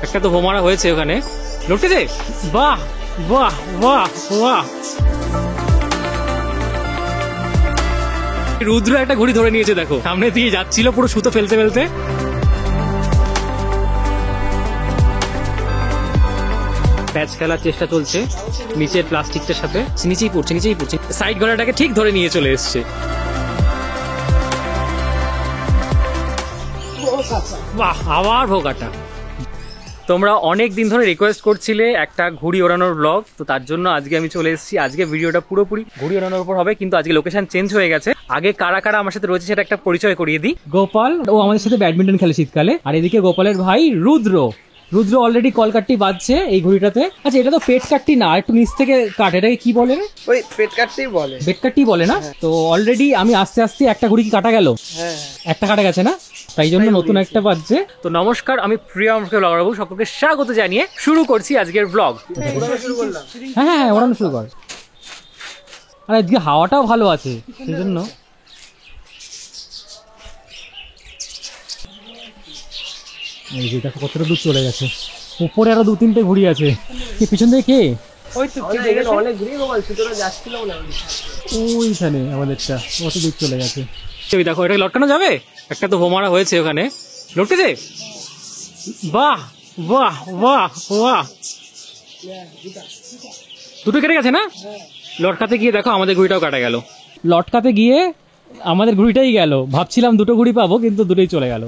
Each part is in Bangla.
একটা তো বোমারা হয়েছে ওখানে লুটেছে। বাহ বাহ বাহ বাহ, রুদ্র একটা ঘুড়ি ধরে নিয়েছে দেখো, সামনে দিয়ে যাচ্ছিল পুরো সুতো ফেলতে ফেলতে। প্যাচ খেলার চেষ্টা চলছে নিচের প্লাস্টিকটার সাথে, নিচেই পড়ছে সাইড গলাটাকে ঠিক ধরে নিয়ে চলে এসছে। বাহ, আবার ভোগাটা। তোমরা অনেক দিন ধরে রিকোয়েস্ট করছিলে একটা ঘুড়ি ওড়ানোর ব্লগ, তো তার জন্য আজকে আমি চলে এসেছি। আজকে ভিডিওটা পুরোপুরি ঘুড়ি ওড়ানোর উপর হবে, কিন্তু আজকে লোকেশন চেঞ্জ হয়ে গেছে। আগে কারা কারা আমার সাথে রয়েছে সেটা একটা পরিচয় করিয়ে দিই। গোপাল ও আমাদের সাথে ব্যাডমিন্টন খেলে শীতকালে, আর এদিকে গোপালের ভাই রুদ্র অলরেডি কলকাটটি বাজছে এই ঘুড়িটাতে। আচ্ছা, এটা তো পেট কাটটি না, একটু নিচ থেকে কাট, এটাকে কি বলে? ওই পেট কাটতেই বলে, পেট কাটটি বলে না? তো অলরেডি আমি আস্তে আস্তে একটা ঘুড়ি কি কাটা গেল, একটা কাটা গেছে না, তাই জন্য নতুন একটা বাজছে। তো নমস্কার, আমি প্রিয়াম ব্লগার বাবু, সকলকে স্বাগত জানিয়ে শুরু করছি আজকের ব্লগ। হ্যাঁ, ওড়ানো শুরু কর। আর আজকে হাওয়াটাও ভালো আছে, সেই জন্য। এই যে দেখো কতটা দূর চলে গেছে, উপরে আরো 2-3টে ঘুড়ি আছে। পিছন থেকে কে? ওই তো অনেক ঘুড়ি গোপাল সুতরাং যাচ্ছিল না, ওইখানে আমাদেরটা কত দূর চলে গেছে। ওই দেখো, এটা লটকানো যাবে? একটা তো বোমারা হয়েছে ওখানে, লটকেছে। বাহ বাহ বাহ বাহ, দুটো কেটে গেছে না? লটকাতে গিয়ে দেখো আমাদের ঘুড়িটাও কাটা গেল। লটকাতে গিয়ে আমাদের ঘুড়িটাই গেল, ভাবছিলাম দুটো ঘুড়ি পাবো, কিন্তু দুটোই চলে গেল।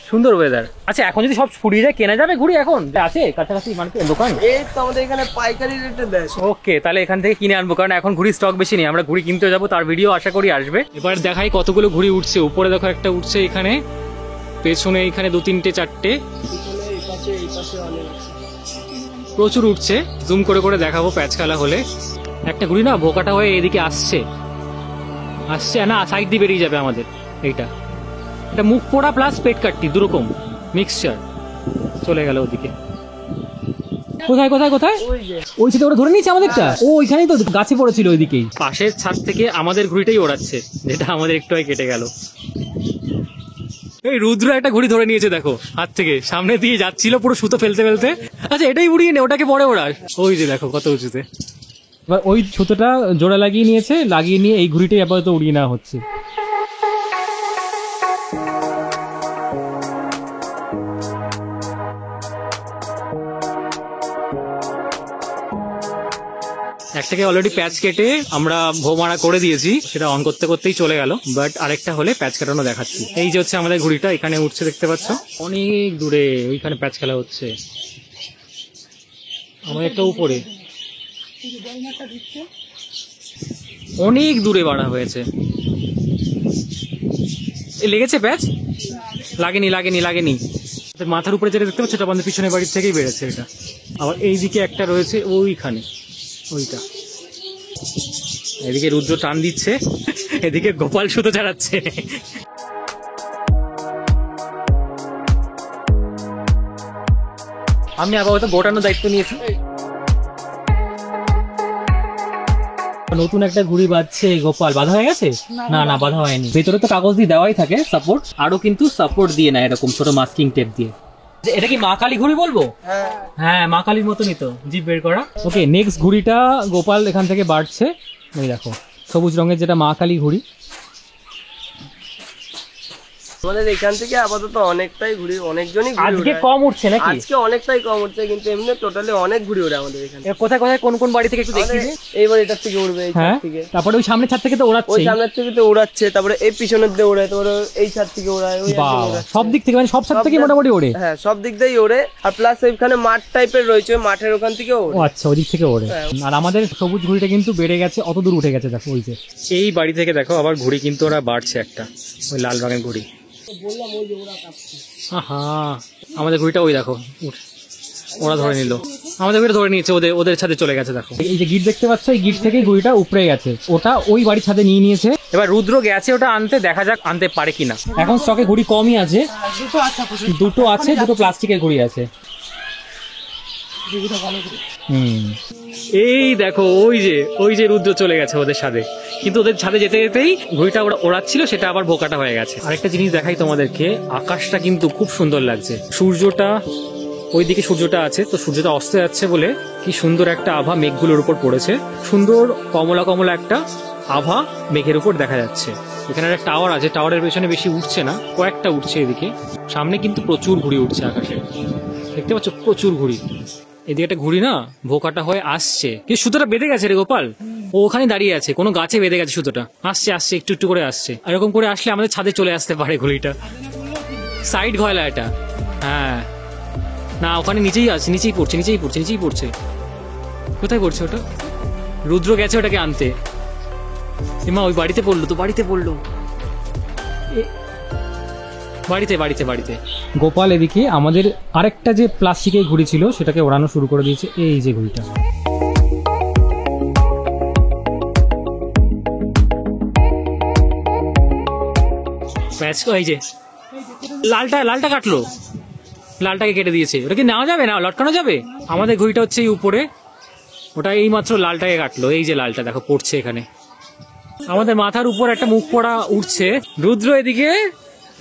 সুন্দর ওয়েদার। আচ্ছা, এখন যদি সব ফুরিয়ে যায় কেনা যাবে ঘুড়ি? এখন আছে কাছাকাছি মার্কেট দোকান? এই তো আমাদের এখানে পাইকারি রেটে দেয়। ওকে, তাহলে এখান থেকে কিনে আনবো, কারণ এখন ঘুড়ি স্টক বেশি নেই। আমরা ঘুড়ি কিনতে যাবো, তার ভিডিও আশা করি আসবে। এবার দেখাই কতগুলো ঘুড়ি উঠছে। উপরে দেখো একটা উঠছে এখানে, পেছনে এখানে 2-3-4টে, প্রচুর উঠছে। জুম করে করে দেখাবো প্যাচ খেলা হলে। একটা ঘুড়ি না ভোকাটা হয়ে এদিকে আসছে না, সাইড দিয়ে বেরিয়ে যাবে আমাদের। এইটা এটা মুখ পোড়া প্লাস পেট কাটটি দুরকম মিক্সচার চলে গেল ওদিকে। কোথায় কোথায় কোথায়? ওই সাথে ওরা ধরে নিয়েছে আমাদেরটা। ও ওইখানেই তো গাছে পড়েছিল ওইদিকেই। পাশের ছাদ থেকে আমাদের ঘুড়িটাই ওড়াচ্ছে, যেটা আমাদের একটু কেটে গেল। এই রুদ্র একটা ঘুড়ি ধরে নিয়েছে দেখো হাত থেকে, সামনে দিয়ে যাচ্ছিল পুরো সুতো ফেলতে ফেলতে। আচ্ছা, এটাই উড়িয়ে নে, ওটাকে পরে ওড়াস। ওই যে দেখো কত উঁচুতে। এবার ওই সুতোটা জোড়া লাগিয়ে নিয়েছে, লাগিয়ে নিয়ে এই ঘুড়িটাই আপাতত উড়িয়ে নেওয়া হচ্ছে। একটাকে অলরেডি প্যাচ কেটে আমরা ভোমারা করে দিয়েছি, সেটা অন করতে করতেই চলে গেল। বাট আরেকটা হলে প্যাচ কাটানো দেখাচ্ছি। এই যে হচ্ছে আমাদের ঘুড়িটা, এখানে উঠছে দেখতে পাচ্ছ, অনেক দূরে ওইখানে প্যাচ খেলা হচ্ছে। আমাদের একটা উপরে অনেক দূরে বাড়া হয়েছে। লেগেছে প্যাচ? লাগেনি লাগেনি লাগেনি। মাথার উপরে যেটা দেখতে পাচ্ছ এটা আমাদের পিছনের বাড়ির থেকেই বেড়েছে এটা। আবার এইদিকে একটা রয়েছে ওইখানে, ওইটা। এদিকে রুদ্র টান দিচ্ছে, এদিকে গোপাল সুতো ছাড়াচ্ছে। আমি আপাতত গোটানোর দায়িত্ব নিয়েছি। নতুন একটা ঘুড়ি বাজছে গোপাল। বাধা হয়ে গেছে? না না, বাধা হয়নি। ভেতরে তো কাগজ দিয়ে দেওয়াই থাকে সাপোর্ট, আরো কিন্তু সাপোর্ট দিয়ে না এরকম ছোট মাস্কিং টেপ দিয়ে। এটা কি মা কালী ঘুড়ি বলবো? হ্যাঁ, মা কালীর মতনই তো জিভ বের করা। ওকে, নেক্সট ঘুড়িটা গোপাল এখান থেকে বাড়ছে। ওই দেখো সবুজ রঙের যেটা মা কালী ঘুড়ি। আমাদের এখান থেকে আপাতত অনেকটাই ঘুড়ি, অনেকজনই ঘুড়ি আজকে কম উঠছে নাকি? আজকে অনেকটাই কম উঠছে, কিন্তু এমনি টোটালি অনেক ঘুড়ি ওড়ে আমাদের এখানে। কোথায় কোথায় কোন কোন বাড়ি থেকে একটু দেখি। এইবার এটার থেকে উড়বে, এই ছাদ থেকে। তারপরে ওই সামনের ছাদ থেকে তো ওড়াচ্ছে, ওই সামনের থেকে তো উড়াচ্ছে, তারপরে এই পিছনের দিয়ে ওড়ে, তারপরে এই ছাদ থেকে ওড়ায়, ওই সব দিক থেকে, মানে সব ছাদ থেকে মোটামুটি ওড়ে। হ্যাঁ, সব দিক দিয়েই ওড়ে। আর প্লাস এখানে মাঠ টাইপের রয়েছে, মাঠের ওখান থেকে ওড়ে। আচ্ছা, ওই দিক থেকে ওড়ে। আর আমাদের সবুজ ঘুড়িটা কিন্তু বেড়ে গেছে, অত দূর উঠে গেছে দেখো। ওই যে এই বাড়ি থেকে দেখো আবার ঘুড়ি কিন্তু ওরা বাড়ছে একটা, ওই লাল রঙের ঘুড়ি। আমাদের ঘুড়িটা ওই দেখো ওরা ধরে নিল, আমাদের ঘুড়িটা ধরে নিয়েছে, ওদের ছাদে চলে গেছে দেখো। এই যে গিট দেখতে পাচ্ছ, এই গিট থেকে ঘুড়িটা উপরে গেছে, ওটা ওই বাড়ির ছাদে নিয়ে নিয়েছে। এবার রুদ্র গেছে ওটা আনতে, দেখা যাক আনতে পারে কিনা। এখন স্টকে ঘুড়ি কমই আছে, দুটো আছে, দুটো প্লাস্টিকের ঘুড়ি আছে। এই দেখো ওই যে রুদ্র চলে গেছে ওদের ছাদে, কিন্তু ওদের ছাদে যেতে যেতেই ঘুড়িটা ওড়াচ্ছিল, সেটা আবার ভোকাটা হয়ে গেছে। আরেকটা জিনিস দেখাই তোমাদেরকে, আকাশটা কিন্তু খুব সুন্দর লাগছে, সূর্যটা ওইদিকে সূর্যটা আছে, তো সূর্যটা অস্ত যাচ্ছে বলে কি সুন্দর একটা আভা মেঘগুলোর উপর পড়েছে। সুন্দর কমলা কমলা একটা আভা মেঘের উপর দেখা যাচ্ছে। এখানে একটা টাওয়ার আছে, টাওয়ারের পেছনে বেশি উঠছে না, কয়েকটা উঠছে এদিকে। সামনে কিন্তু প্রচুর ঘুড়ি উঠছে আকাশে, দেখতে পাচ্ছ প্রচুর ঘুড়ি। এদিকে একটা ঘুড়ি না ভোকাটা হয়ে আসছে, কি সুতোটা বেঁধে গেছে রে গোপাল, ও ওখানে দাঁড়িয়ে আছে, কোনো গাছে বেঁধে গেছে সুতোটা, আসছে আসছে একটু একটু করে আসছে। এরকম করে আসলে আমাদের ছাদে চলে আসতে পারে ঘুড়িটা। সাইড ঘয়লা এটা, হ্যাঁ না ওখানে নিচেই আছে, নিচেই পড়ছে নিচেই পড়ছে নিচেই পড়ছে। কোথায় পড়ছে ওটা? রুদ্র গেছে ওটাকে আনতে। মা ওই বাড়িতে পড়লো, তো বাড়িতে পড়লো, বাড়িতে বাড়িতে বাড়িতে। গোপাল এদিকে আমাদের আরেকটা যে প্লাস্টিকের ঘুড়ি ছিল সেটাকে ওড়ানো শুরু করে দিয়েছে, এই যে ঘুড়িটা। এই যে লালটা লালটা কাটলো, লালটাকে কেটে দিয়েছে। ওটা কি নেওয়া যাবে না, লটকানো যাবে? আমাদের ঘুড়িটা হচ্ছে এই উপরে, ওটা এই মাত্র লালটাকে কাটলো। এই যে লালটা দেখো পড়ছে এখানে, আমাদের মাথার উপর একটা মুখ পড়া উঠছে। রুদ্র এদিকে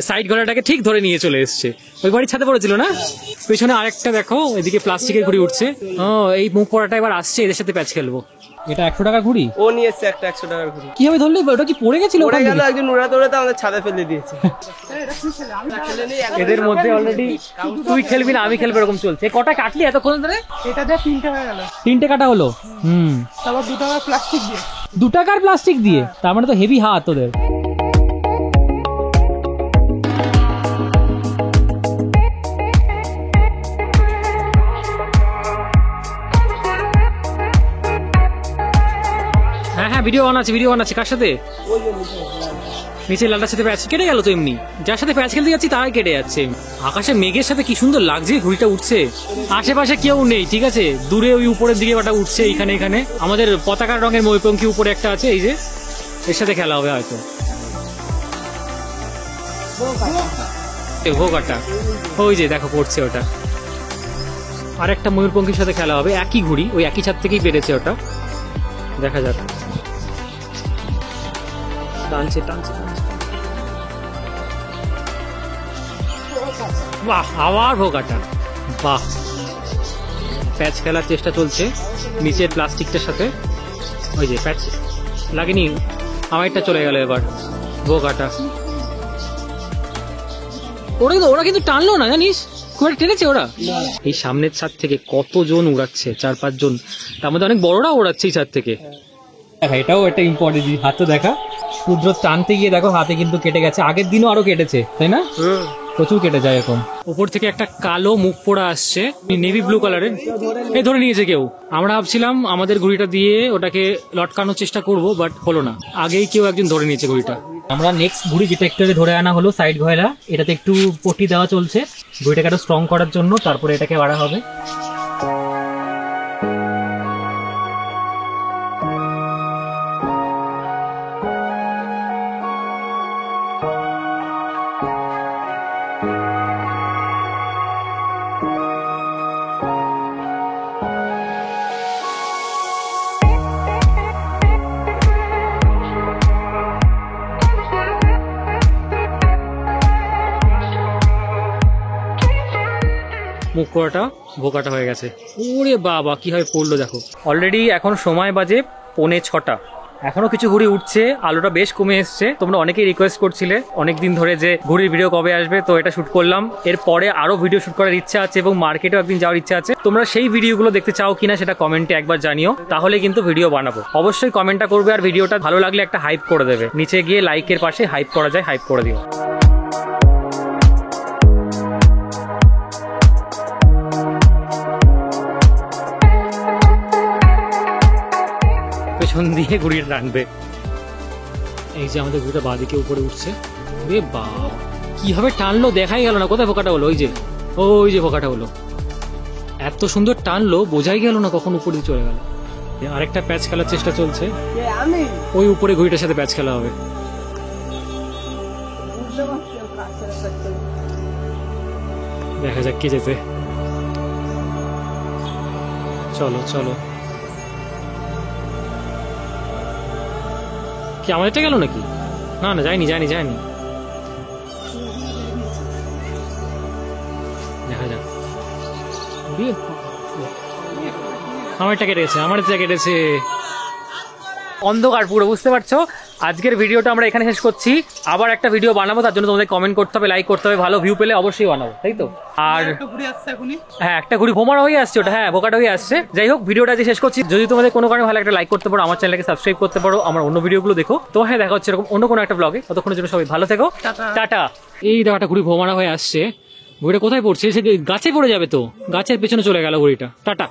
সাইড গলাটাকে ঠিক ধরে নিয়ে চলে এসছে, ওই বাড়ির ছাদে পড়েছিল না। পেছনে আরেকটা দেখো এদিকে প্লাস্টিকের ঘুড়ি উঠছে। এই মুখ পড়াটা এবার আসছে, এদের সাথে প্যাচ খেলবো। এটা 100 টাকার ঘুড়ি, ও নিয়ে এসছে একটা 100 টাকার ঘুড়ি। কিভাবে ধরলি? ওটা কি পড়ে গেছিল? পড়ে গেল, একজন উড়াতে উড়াতে আমাদের ছাদে ফেলে দিয়েছে। এদের মধ্যে অলরেডি তুই খেলবি না আমি খেলবো এরকম চলছে। কটা কাটলি এতক্ষণ ধরে? এটা দিয়ে 3টে হয়ে গেল। 3টে কাটা হলো। তারপর 2 টাকার প্লাস্টিক দিয়ে। 2 টাকার প্লাস্টিক দিয়ে, তার মানে তো হেভি হাত ওদের। হ্যাঁ হ্যাঁ ভিডিও অন আছে, ভিডিও অন আছে। কার সাথে? নিচে লালটার সাথে প্যাচ কেটে গেল তো এমনি, যার সাথে প্যাচ খেলতে যাচ্ছি তারাই কেটে যাচ্ছে। আকাশে মেঘের সাথে কি সুন্দর লাগছে, ঘুড়িটা উঠছে। আশেপাশে কেউ নেই, ঠিক আছে, দূরে ওই উপরের দিকে ওটা উঠছে। এখানে এখানে আমাদের পতাকার রঙের ময়ূরপঙ্খী উপরে একটা আছে, এই যে এর সাথে খেলা হবে হয়তো। ভোগাটা ওই যে দেখো পড়ছে ওটা, আর একটা ময়ূরপঙ্খীর সাথে খেলা হবে। একই ঘুড়ি, ওই একই ছাদ থেকেই পেরেছে ওটা, দেখা যাক। টানছে টানছে টানছে, বাহ আবার ভোগাটা, বাহ। প্যাচ খেলার চেষ্টা চলছে নিচের প্লাস্টিকটার সাথে, ওই যে প্যাচ লাগেনি, আমারটা চলে গেল এবার ভোগাটা। ওরা কিন্তু টানলো না জানিস, খুব একটা টেনেছে ওরা। এই সামনের ছাদ থেকে কতজন উড়াচ্ছে, 4-5 জন, তার মধ্যে অনেক বড়রা উড়াচ্ছে এই ছাদ থেকে। এটাও একটা ইম্পর্টেন্ট জিনিস, হাত তো দেখা। সূর্য টানতে গিয়ে দেখো হাতে কিন্তু কেটে গেছে, আগের দিনও আরো কেটেছে, তাই না? প্রচুর কেটে যায় এখন। উপর থেকে একটা কালো মুখ পোড়া আসছে, নেভি ব্লু কালারের, এই ধরে নিয়েছে কেউ। আমরা ভাবছিলাম আমাদের ঘুড়িটা দিয়ে ওটাকে লটকানোর চেষ্টা করব, বাট হলো না, আগেই কেউ একজন ধরে নিয়েছে ঘুড়িটা। আমরা নেক্সট ঘুড়ি যেটা একটু ধরে আনা হলো সাইড ঘয়লা, এটাতে একটু পটি দেওয়া চলছে ঘুড়িটাকে একটু স্ট্রং করার জন্য, তারপরে এটাকে বাড়া হবে। মুখ পোড়াটা ভোকাটা হয়ে গেছে। ওরে বাবা কিভাবে পড়লো দেখো। অলরেডি এখন সময় বাজে 5:45, এখনো কিছু ঘুড়ি উঠছে, আলোটা বেশ কমে এসছে। তোমরা অনেকেই রিকোয়েস্ট করছিলে অনেকদিন ধরে যে ঘুড়ির ভিডিও কবে আসবে, তো এটা শুট করলাম। এরপরে আরো ভিডিও শুট করার ইচ্ছা আছে এবং মার্কেটেও একদিন যাওয়ার ইচ্ছা আছে। তোমরা সেই ভিডিওগুলো দেখতে চাও কিনা সেটা কমেন্টে একবার জানিও, তাহলে কিন্তু ভিডিও বানাবো। অবশ্যই কমেন্টটা করবে, আর ভিডিওটা ভালো লাগলে একটা হাইপ করে দেবে। নিচে গিয়ে লাইকের পাশে হাইপ করা যায়, হাইপ করে দিও। পেছন দিয়ে ঘুড়িটা টানবে। এই যে আমাদের ঘুড়িটা বাঁদিকে উপরে উঠছে। রে বাবা কিভাবে টানলো দেখাই গেল না, কোথায় ফোকাটা হলো? ওই যে ফোকাটা হলো, এত সুন্দর টানলো বোঝাই গেল না কখন উপরে চলে গেল। আরেকটা প্যাচ খেলার চেষ্টা চলছে, ওই উপরে ঘুড়িটার সাথে প্যাচ খেলা হবে। দেখা যাক কে যেতে। চলো চলো, কি আমাদেরটা গেল নাকি? না না যায়নি যায়নি যায়নি, দেখা যাক। আমারটা কেটেছে, আমারটা কেটেছে। অন্ধকার পুরো, বুঝতে পারছো? আজকের ভিডিওটা আমরা এখানে শেষ করছি। আবার একটা ভিডিও বানাবো, তার জন্য তোমাদের কমেন্ট করতে হবে, লাইক করতে হবে, ভালো ভিউ পেলে অবশ্যই বানাবো, তাই তো? আর একটা ঘুরে আসছে এখনই। হ্যাঁ, একটা ঘুড়ি ভোমারা হয়ে আসছে ওটা, হ্যাঁ বোকাটা হয়ে আসছে। যাই হোক, ভিডিওটা আজ শেষ করছি। যদি তোমাদের কোনো কারণে ভালো একটা লাইক করতে পারো, আমার চ্যানেলকে সাবস্ক্রাইব করতে পারো, আমার অন্য ভিডিওগুলো দেখো। তো হ্যাঁ, দেখা হচ্ছে এরকম অন্য কোনো একটা ব্লগে। ততক্ষণের জন্য সবাই ভালো থেকো, টাটা। এই দেখো একটা ঘুড়ি ভোমারা হয়ে আসছে। ঘুড়িটা কোথায় পড়ছে? সে গাছে পড়ে যাবে তো, গাছের পেছনে চলে গেল ঘুড়িটা। টাটা।